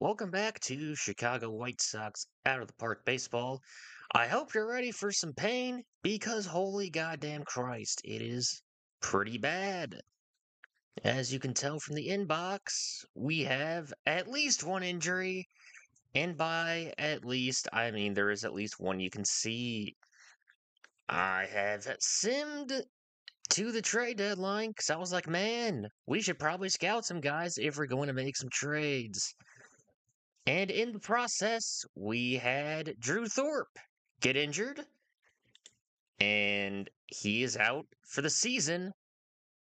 Welcome back to Chicago White Sox Out of the Park Baseball. I hope you're ready for some pain because holy goddamn Christ, it is pretty bad. As you can tell from the inbox, we have at least one injury, and by at least, I mean there is at least one you can see. I have simmed to the trade deadline because I was like, man, we should probably scout some guys if we're going to make some trades. And in the process, we had Drew Thorpe get injured, and he is out for the season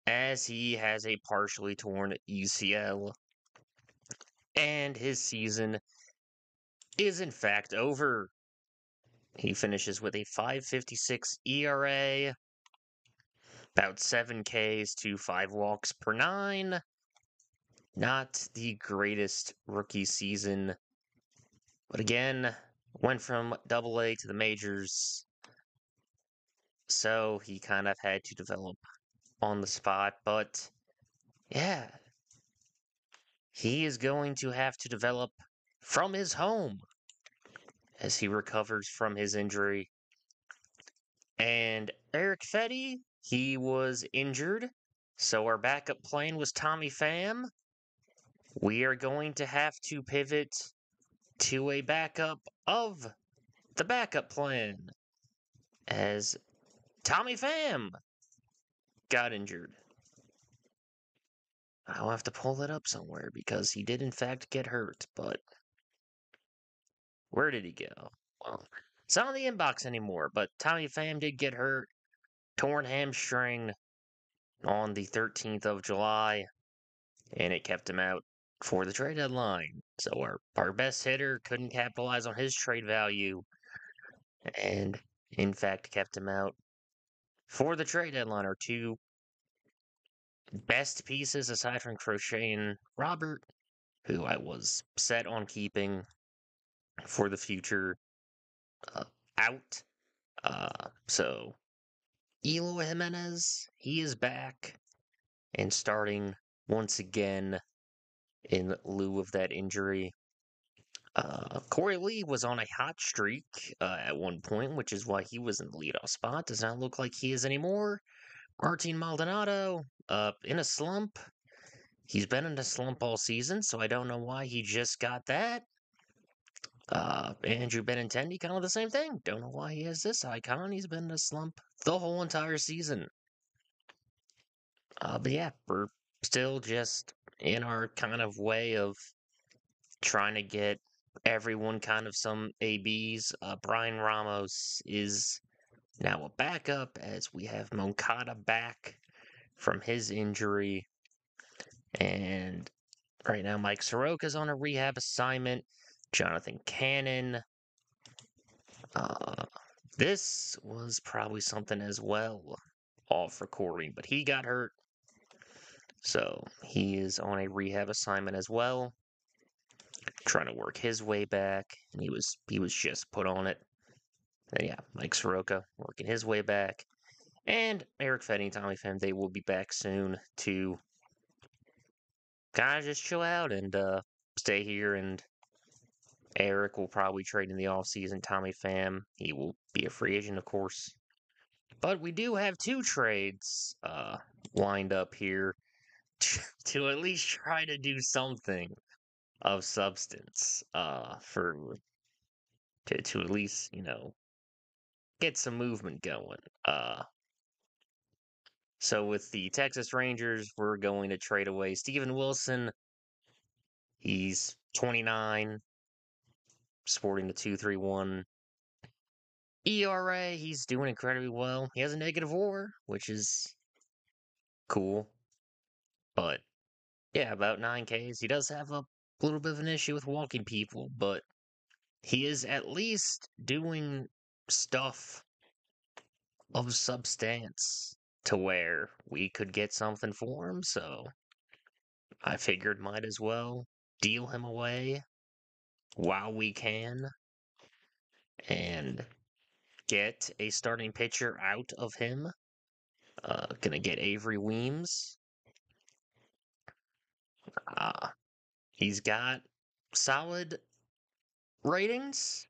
as he has a partially torn UCL. And his season is in fact over. He finishes with a 5.56 ERA, about 7 Ks to 5 walks per 9. Not the greatest rookie season, but again, went from AA to the majors. So he kind of had to develop on the spot, but yeah, he is going to have to develop from his home as he recovers from his injury. And Eric Fetty, he was injured, so our backup plan was Tommy Pham. We are going to have to pivot to a backup of the backup plan as Tommy Pham got injured. I'll have to pull it up somewhere because he did in fact get hurt, but where did he go? Well, it's not on the inbox anymore, but Tommy Pham did get hurt, torn hamstring on the 13th of July, and it kept him out for the trade deadline. So our best hitter couldn't capitalize on his trade value, and in fact kept him out for the trade deadline. Our two best pieces aside from Crochet and Robert, who I was set on keeping for the future, out. So Eloy Jimenez, he is back and starting once again in lieu of that injury. Corey Lee was on a hot streak at one point, which is why he was in the leadoff spot. Does not look like he is anymore. Martin Maldonado, in a slump. He's been in a slump all season, so I don't know why he just got that. Andrew Benintendi, kind of the same thing. Don't know why he has this icon. He's been in a slump the whole entire season. But yeah, we're still just in our kind of way of trying to get everyone kind of some ABs. Brian Ramos is now a backup as we have Moncada back from his injury. And right now, Mike Soroka's on a rehab assignment. Jonathan Cannon. This was probably something as well off recording, but he got hurt. So he is on a rehab assignment as well, trying to work his way back, and he was just put on it. And yeah, Mike Soroka working his way back, and Eric Fetty and Tommy Pham, they will be back soon to kind of just chill out and stay here. And Eric will probably trade in the offseason. Tommy Pham, he will be a free agent, of course. But we do have two trades lined up here to at least try to do something of substance for to at least, get some movement going. So with the Texas Rangers, we're going to trade away Steven Wilson. He's 29, sporting the 2.31 ERA. He's doing incredibly well. He has a negative WAR, which is cool. But yeah, about 9 Ks. He does have a little bit of an issue with walking people, but he is at least doing stuff of substance to where we could get something for him. So I figured might as well deal him away while we can and get a starting pitcher out of him. Gonna get Avery Weems. He's got solid ratings.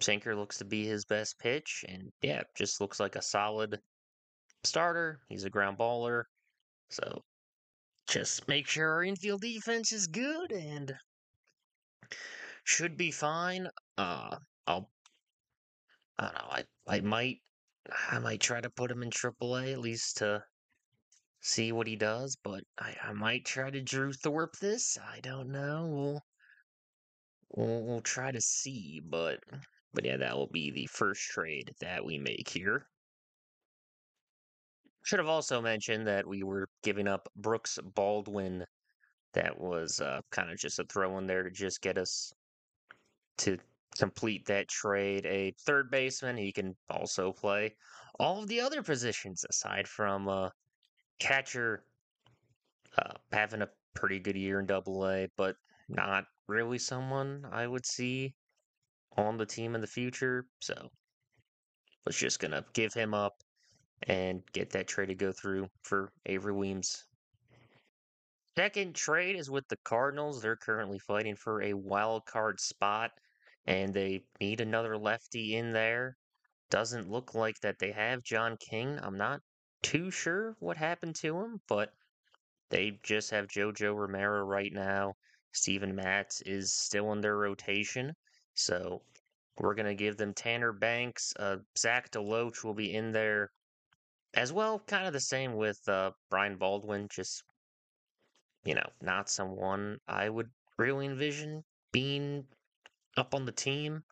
Sinker looks to be his best pitch, and yeah, just looks like a solid starter. He's a ground baller, so just make sure our infield defense is good and should be fine. I'll I don't know. I might try to put him in AAA at least to see what he does, but I might try to Drew Thorpe this. I don't know. We'll try to see, but yeah, that will be the first trade that we make here. Should have also mentioned that we were giving up Brooks Baldwin. That was kind of just a throw in there to just get us to complete that trade. A third baseman, he can also play all of the other positions aside from catcher, having a pretty good year in Double A, but not really someone I would see on the team in the future. So was just gonna give him up and get that trade to go through for Avery Weems. Second trade is with the Cardinals. They're currently fighting for a wild card spot, and they need another lefty in there. Doesn't look like that they have John King. I'm not too sure what happened to him, but they just have JoJo Romero right now. Steven Matz is still in their rotation, so we're gonna give them Tanner Banks. Zach DeLoach will be in there as well. Kind of the same with Brian Baldwin, just not someone I would really envision being up on the team,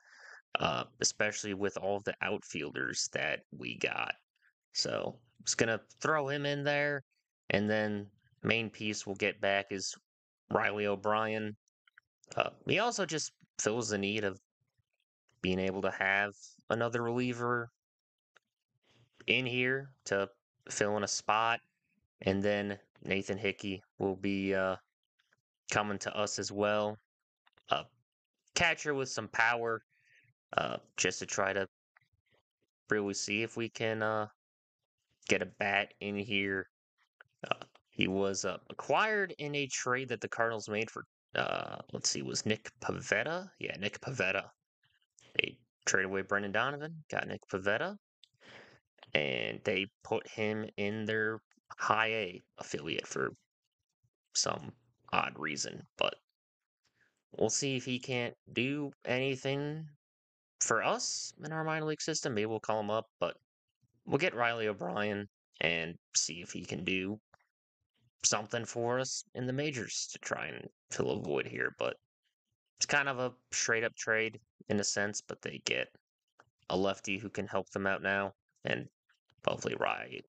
especially with all of the outfielders that we got. So just gonna throw him in there, and then main piece we'll get back is Riley O'Brien. He also just fills the need of being able to have another reliever in here to fill in a spot, and then Nathan Hickey will be coming to us as well. A catcher with some power, just to try to really see if we can get a bat in here. He was acquired in a trade that the Cardinals made for, let's see, was Nick Pivetta? Yeah, Nick Pivetta. They traded away Brendan Donovan, got Nick Pivetta, and they put him in their high A affiliate for some odd reason. But we'll see if he can't do anything for us in our minor league system. Maybe we'll call him up, but we'll get Riley O'Brien and see if he can do something for us in the majors to try and fill a void here. But it's kind of a straight up trade in a sense, but they get a lefty who can help them out now, and hopefully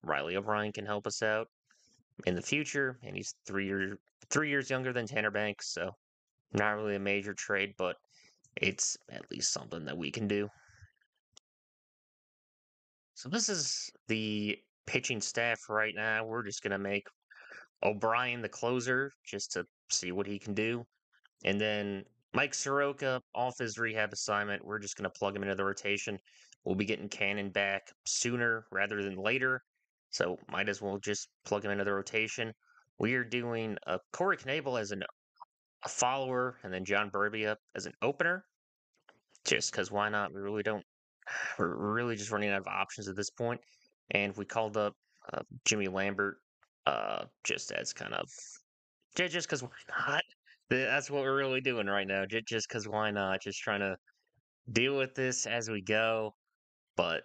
Riley O'Brien can help us out in the future. And he's 3 years younger than Tanner Banks, so not really a major trade, but it's at least something that we can do. So this is the pitching staff right now. We're just gonna make O'Brien the closer just to see what he can do. And then Mike Soroka off his rehab assignment. We're just going to plug him into the rotation. We'll be getting Cannon back sooner rather than later. So might as well just plug him into the rotation. We are doing Corey Knable as a follower and then John Burbia as an opener. Just because why not? We really don't. We're really just running out of options at this point. And we called up Jimmy Lambert just as kind of just because why not? That's what we're really doing right now. Just because why not? Just trying to deal with this as we go. But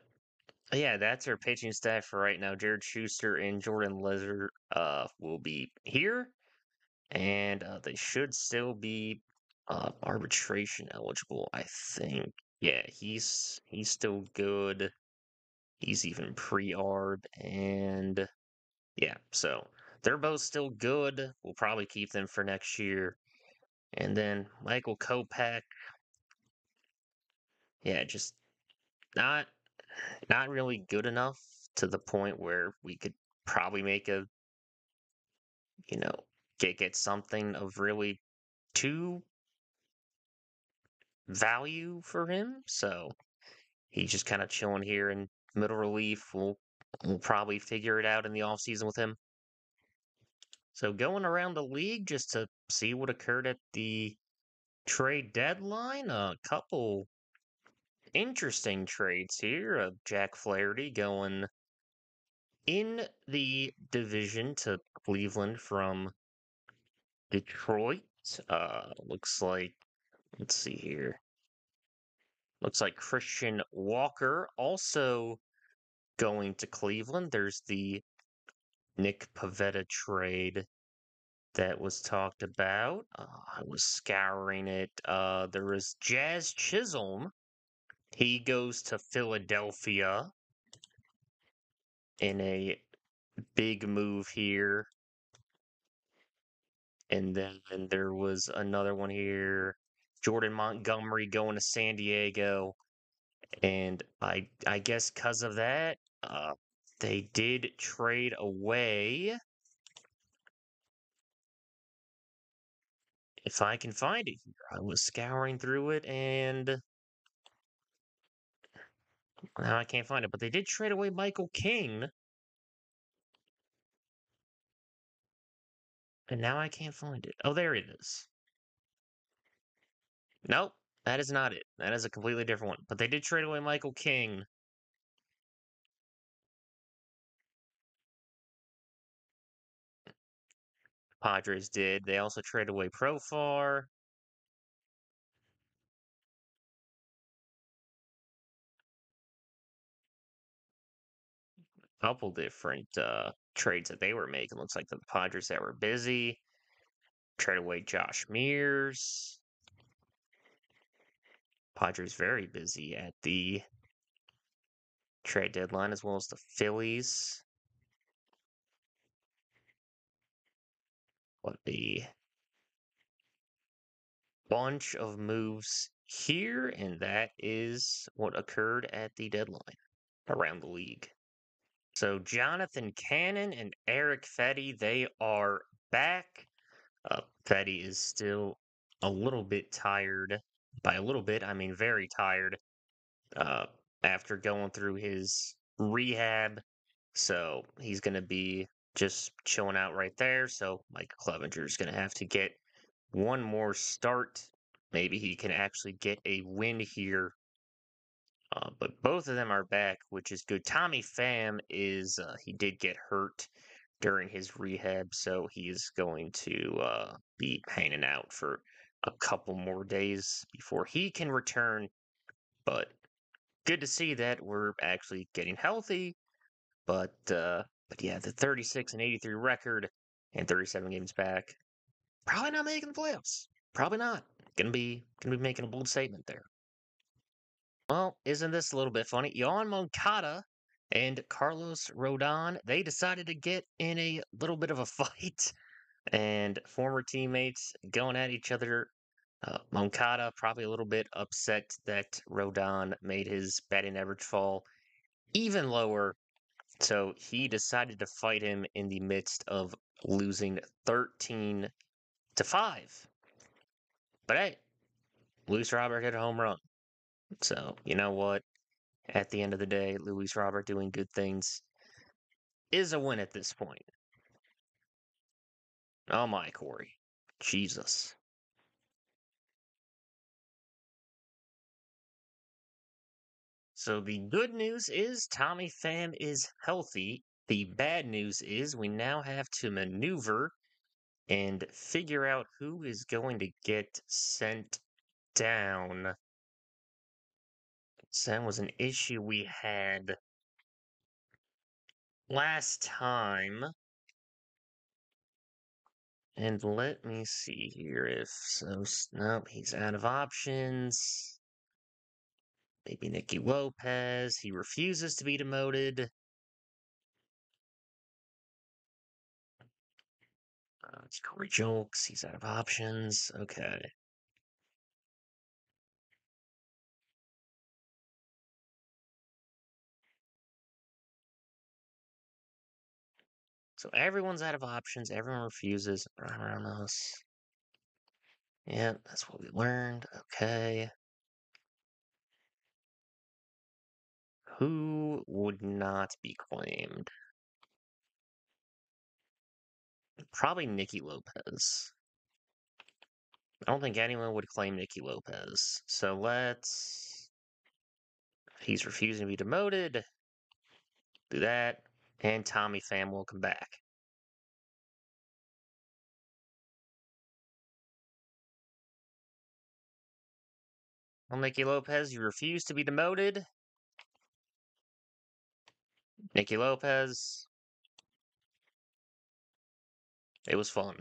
yeah, that's our pitching staff for right now. Jared Schuster and Jordan Lizard will be here, and they should still be arbitration eligible. I think. Yeah, he's still good. He's even pre-arb, and yeah, so they're both still good. We'll probably keep them for next year. And then Michael Kopech, yeah, just not not really good enough to the point where we could probably make a, you know, get something of really true value for him. So he's just kind of chilling here in middle relief. We'll probably figure it out in the off season with him. So going around the league just to see what occurred at the Trade deadline, a couple interesting trades here of Jack Flaherty going in the division to Cleveland from Detroit. Looks like, let's see here. Looks like Christian Walker also going to Cleveland. There's the Nick Pavetta trade that was talked about. I was scouring it. There was Jazz Chisholm. He goes to Philadelphia in a big move here. And then there was another one here. Jordan Montgomery going to San Diego. And I guess because of that, they did trade away. If I can find it here, I was scouring through it and now I can't find it. But they did trade away Michael King. And now I can't find it. Oh, there it is. Nope, that is not it. That is a completely different one. But they did trade away Michael King. Padres did. They also traded away Profar. Couple different trades that they were making. Looks like the Padres that were busy. Trade away Josh Mears. Padres very busy at the trade deadline, as well as the Phillies. What the bunch of moves here, and that is what occurred at the deadline around the league. So Jonathan Cannon and Eric Fetty, they are back. Fetty is still a little bit tired. By a little bit, I mean very tired. Uh, after going through his rehab, so he's going to be just chilling out right there. So Mike Clevenger is going to have to get one more start. Maybe he can actually get a win here. But both of them are back, which is good. Tommy Pham is, he did get hurt during his rehab, so he's going to be hanging out for a couple more days before he can return. But good to see that we're actually getting healthy. But yeah, the 36 and 83 record and 37 games back, probably not making the playoffs. Probably not. Gonna be making a bold statement there. Well, isn't this a little bit funny? Yohan Moncada and Carlos Rodon, they decided to get in a little bit of a fight, and former teammates going at each other. Moncada probably a little bit upset that Rodon made his batting average fall even lower, so he decided to fight him in the midst of losing 13-5. But hey, Luis Robert hit a home run. So, you know what? At the end of the day, Luis Robert doing good things is a win at this point. Oh my, Corey. Jesus. So the good news is Tommy Pham is healthy. The bad news is we now have to maneuver and figure out who is going to get sent down. So that was an issue we had last time. And let me see here if so. Nope, he's out of options. Maybe Nicky Lopez. He refuses to be demoted. It's Corey Jolks. He's out of options. Okay. So everyone's out of options. Everyone refuses. Ramos. Yeah, that's what we learned. Okay. Who would not be claimed? Probably Nicky Lopez. I don't think anyone would claim Nicky Lopez. So let's. He's refusing to be demoted. Do that. And Tommy Pham will come back. Well, Nicky Lopez, you refuse to be demoted. Nicky Lopez. It was fun.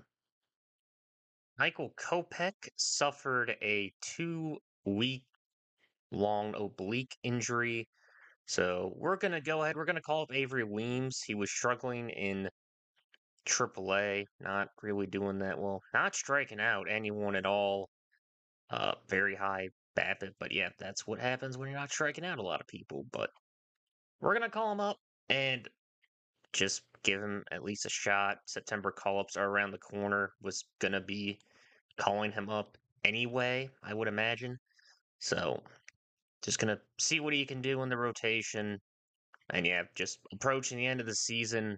Michael Kopech suffered a 2 week long oblique injury. So we're going to go ahead. We're going to call up Avery Weems. He was struggling in AAA, not really doing that well, not striking out anyone at all. Very high BABIP, but yeah, that's what happens when you're not striking out a lot of people. But we're going to call him up and just give him at least a shot. September call-ups are around the corner. Was going to be calling him up anyway, I would imagine. So just going to see what he can do in the rotation. And yeah, just approaching the end of the season,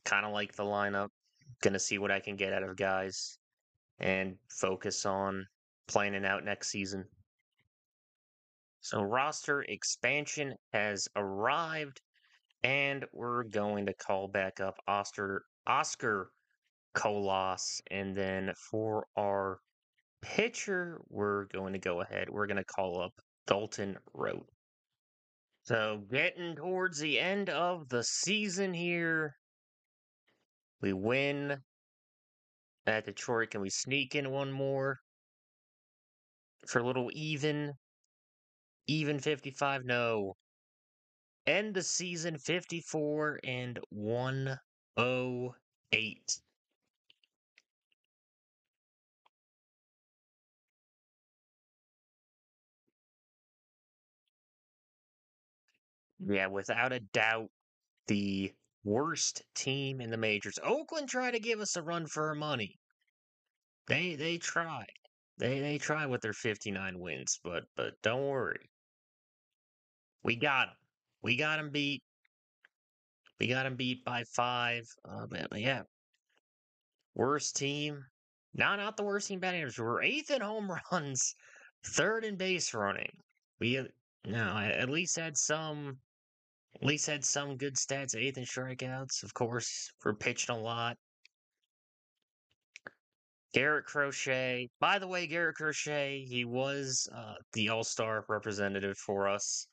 kind of like the lineup. Going to see what I can get out of guys and focus on planning out next season. So roster expansion has arrived, and we're going to call back up Oscar Colas, and then for our pitcher, we're going to go ahead. We're going to call up Dalton Rote. So getting towards the end of the season here, we win at Detroit. Can we sneak in one more for a little even? Even 55? No. End the season 54 and 108. Yeah, without a doubt, the worst team in the majors. Oakland tried to give us a run for our money. They tried. They tried with their 59 wins, but don't worry. We got them. We got them beat. We got them beat by 5. But yeah, worst team. No, not the worst team batting average. We're 8th in home runs, 3rd in base running. We no, at least had some. At least had some good stats. 8th in strikeouts. Of course, we're pitching a lot. Garrett Crochet. By the way, Garrett Crochet, he was the All-Star representative for us.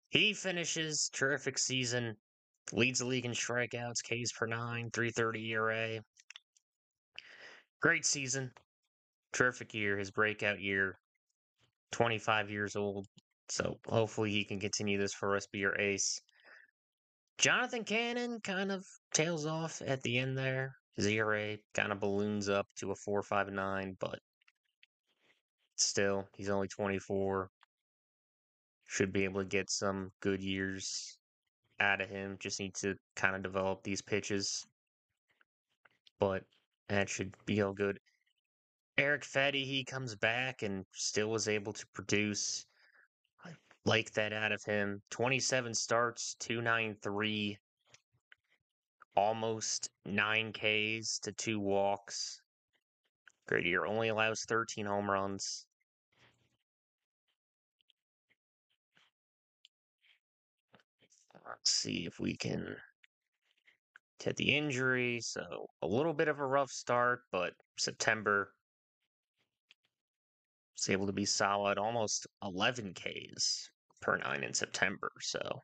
He finishes terrific season. Leads the league in strikeouts, Ks per 9, 3.30 ERA. Great season. Terrific year. His breakout year. 25 years old. So hopefully he can continue this for us, be your ace. Jonathan Cannon kind of tails off at the end there. His ERA kind of balloons up to a 4.59, but still, he's only 24. Should be able to get some good years out of him. Just need to kind of develop these pitches. But that should be all good. Eric Fetty, he comes back and still was able to produce. I like that out of him. 27 starts, 293, almost 9 Ks to 2 walks. Great year. Only allows 13 home runs. Let's see if we can get the injury. So a little bit of a rough start, but September was able to be solid, almost 11 Ks per 9 in September. So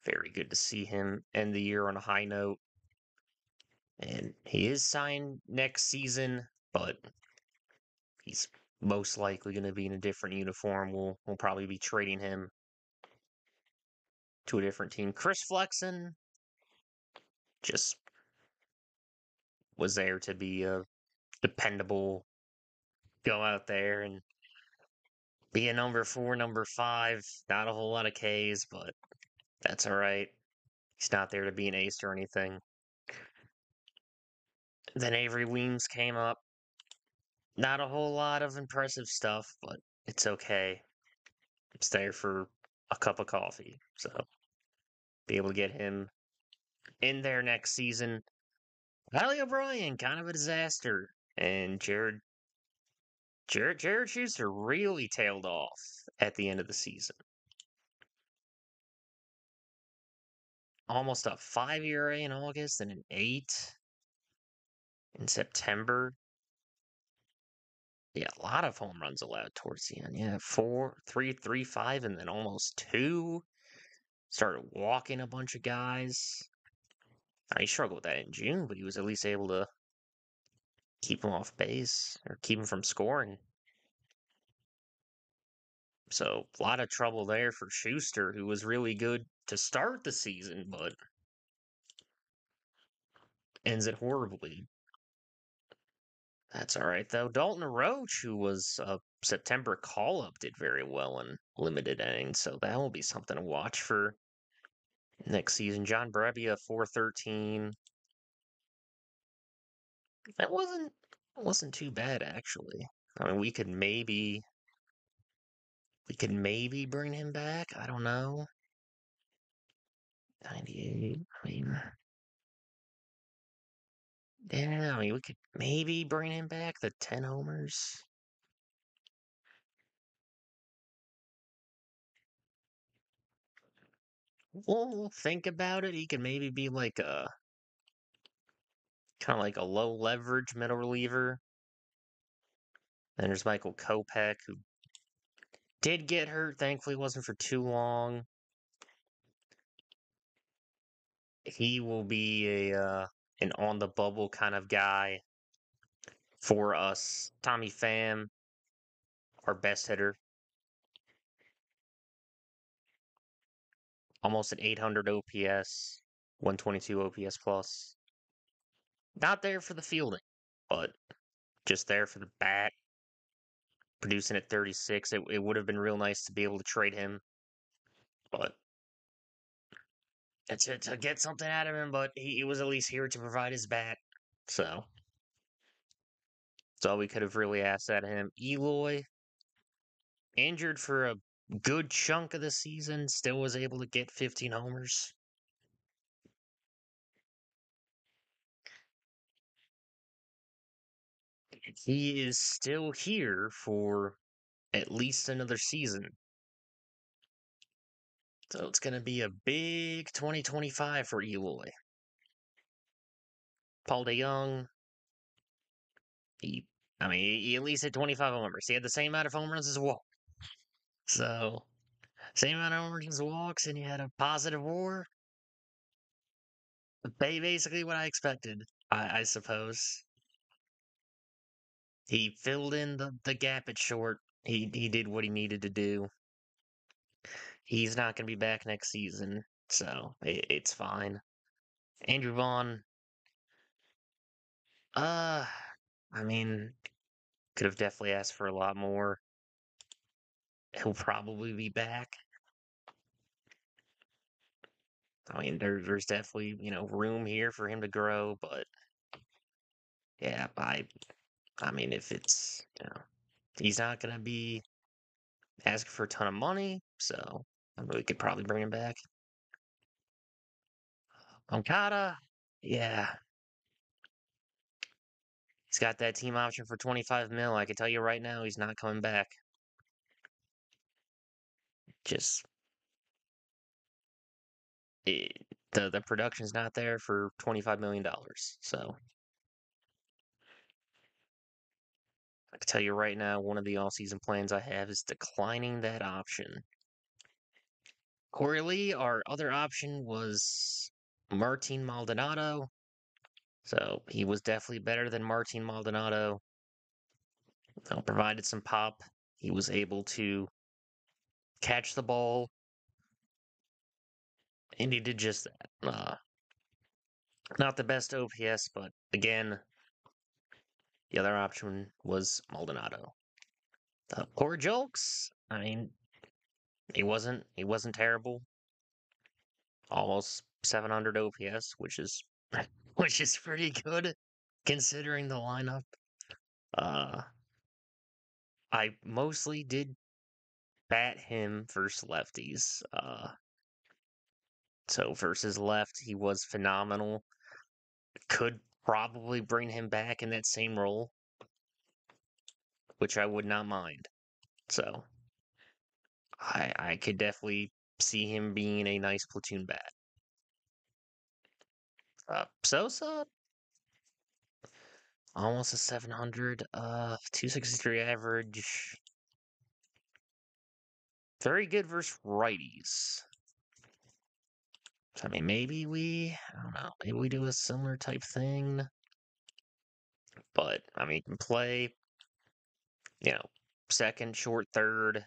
very good to see him end the year on a high note. And he is signed next season, but he's most likely going to be in a different uniform. We'll probably be trading him to a different team. Chris Flexen just was there to be a dependable, go out there and be a number 4, number 5. Not a whole lot of Ks, but that's all right. He's not there to be an ace or anything. Then Avery Weems came up. Not a whole lot of impressive stuff, but it's okay. It's there for a cup of coffee. So be able to get him in there next season. Valley O'Brien, kind of a disaster. And Jared Jared Schuster really tailed off at the end of the season. Almost a 5 ERA in August and an 8 in September. Yeah, a lot of home runs allowed towards the end. Yeah, 4, 3, 3, 5, and then almost 2. Started walking a bunch of guys. He struggled with that in June, but he was at least able to keep him off base or keep him from scoring. So a lot of trouble there for Schuster, who was really good to start the season, but ends it horribly. That's all right, though. Dalton Roach, who was a September call-up, did very well in limited innings, so that will be something to watch for next season. John Brebbia, 413. That wasn't too bad, actually. I mean, we could maybe bring him back. I don't know. 98. I mean, yeah, I mean, we could maybe bring him back. The 10 homers. We'll think about it. He could maybe be like a kind of like a low leverage middle reliever. Then there's Michael Kopech, who did get hurt. Thankfully, wasn't for too long. He will be an on the bubble kind of guy for us. Tommy Pham, our best hitter, almost an 800 OPS, 122 OPS plus. Not there for the fielding, but just there for the bat. Producing at 36, it would have been real nice to be able to trade him, but to get something out of him. But he was at least here to provide his bat, so that's all we could have really asked out of him. Eloy, injured for a good chunk of the season, still was able to get 15 homers. He is still here for at least another season. So it's going to be a big 2025 for Eloy. Paul DeYoung, he at least hit 25 homers. He had the same amount of home runs as walks. So, same amount of home runs as walks, and he had a positive WAR. Basically what I expected, I suppose. He filled in the gap at short. He did what he needed to do. He's not going to be back next season, so it's fine. Andrew Vaughn, uh, I mean, could have definitely asked for a lot more. He'll probably be back. I mean, there's definitely, room here for him to grow, but yeah, I mean, if it's, he's not going to be asking for a ton of money, so we could probably bring him back. Okada, yeah, he's got that team option for 25 mil. I can tell you right now, he's not coming back. Just the production's not there for $25 million. So I can tell you right now, one of the all-season plans I have is declining that option. Corey Lee, our other option was Martin Maldonado. So he was definitely better than Martin Maldonado. Provided some pop. He was able to catch the ball, and he did just that. Not the best OPS, but again, the other option was Maldonado. Poor Jokes. I mean, he wasn't terrible. Almost 700 OPS, which is which is pretty good considering the lineup. Uh, I mostly did bat him versus lefties. So versus left, he was phenomenal. Could probably bring him back in that same role. which I would not mind. So I could definitely see him being a nice platoon bat. Sosa, almost a 700, 263 average. Very good versus righties. So, I mean, I don't know, maybe we do a similar type thing. But, I mean, he can play, second, short, third.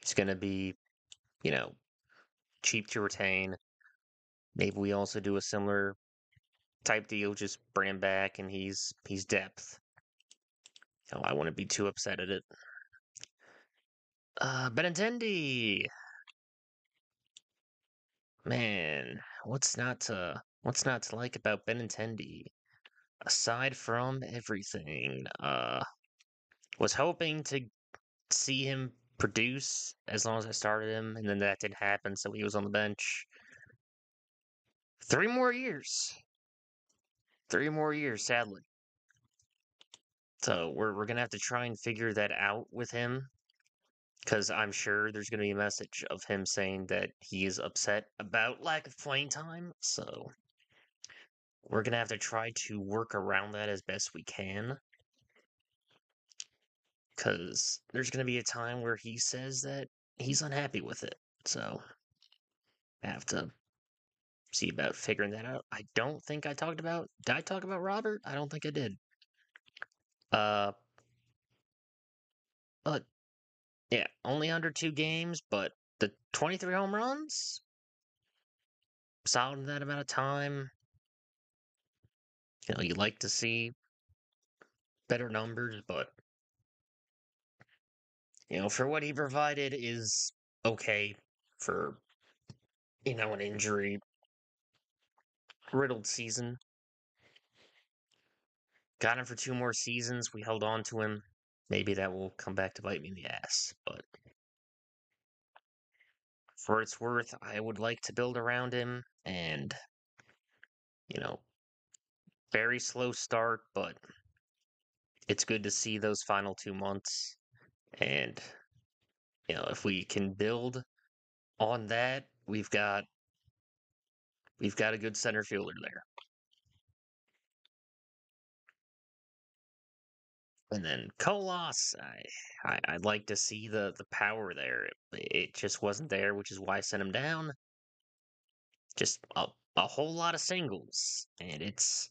He's going to be, you know, cheap to retain. Maybe we also do a similar type deal, just bring him back and he's depth. I wouldn't be too upset at it. Benintendi. Man, what's not to like about Benintendi? Aside from everything, was hoping to see him produce as long as I started him, and then that didn't happen, so he was on the bench. 3 more years. 3 more years, sadly. So we're gonna have to try and figure that out with him, because I'm sure there's gonna be a message of him saying that he is upset about lack of playing time. So we're gonna have to try to work around that as best we can, because there's gonna be a time where he says that he's unhappy with it. So I have to see about figuring that out. I don't think I talked about. Did I talk about Robert? I don't think I did. Uh, but yeah, only under 2 games, but the 23 home runs, solid in that amount of time. You like to see better numbers, but for what he provided is okay for an injury riddled season. Got him for 2 more seasons. We held on to him. Maybe that will come back to bite me in the ass, but for what it's worth, I would like to build around him, and very slow start, but it's good to see those final 2 months. And if we can build on that, we've got a good center fielder there. And then Colas, I'd like to see the power there. It just wasn't there, which is why I sent him down. Just a whole lot of singles, and it's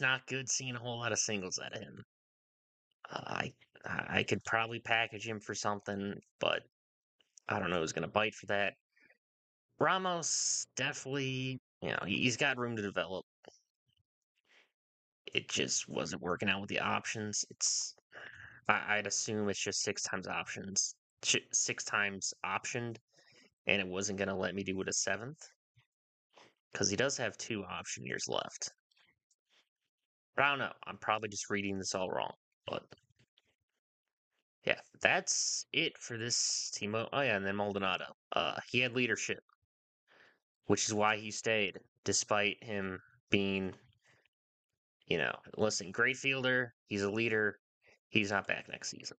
not good seeing a whole lot of singles out of him. I could probably package him for something, but I don't know who's going to bite for that. Ramos, definitely, he's got room to develop. It just wasn't working out with the options. I'd assume it's just 6 times options, 6 times optioned, and it wasn't going to let me do it a 7th, because he does have 2 option years left. But I don't know. I'm probably just reading this all wrong, but yeah, that's it for this team. Oh yeah, and then Maldonado. He had leadership, which is why he stayed, despite him being, listen, great fielder. He's a leader. He's not back next season.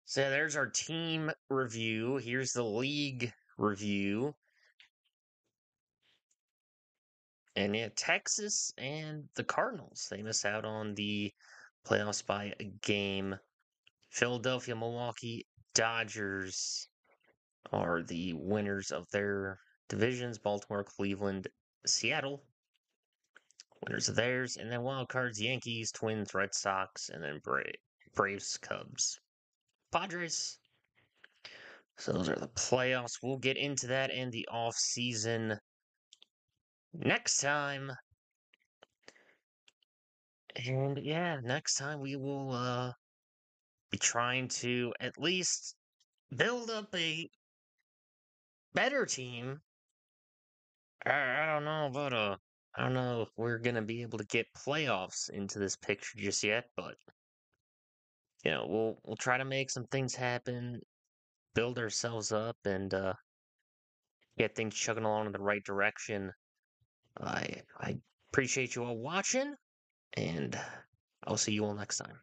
So there's our team review. Here's the league review. And yeah, Texas and the Cardinals, they miss out on the playoffs by a game. Philadelphia, Milwaukee, Dodgers are the winners of their divisions. Baltimore, Cleveland, Seattle, winners of theirs. And then wild cards, Yankees, Twins, Red Sox, and then Braves, Cubs, Padres. So those are the playoffs. We'll get into that in the off season next time. And yeah, next time we will be trying to at least build up a better team. I don't know about I don't know if we're gonna be able to get playoffs into this picture just yet, but we'll try to make some things happen, build ourselves up, and get things chugging along in the right direction. I appreciate you all watching. and I'll see you all next time.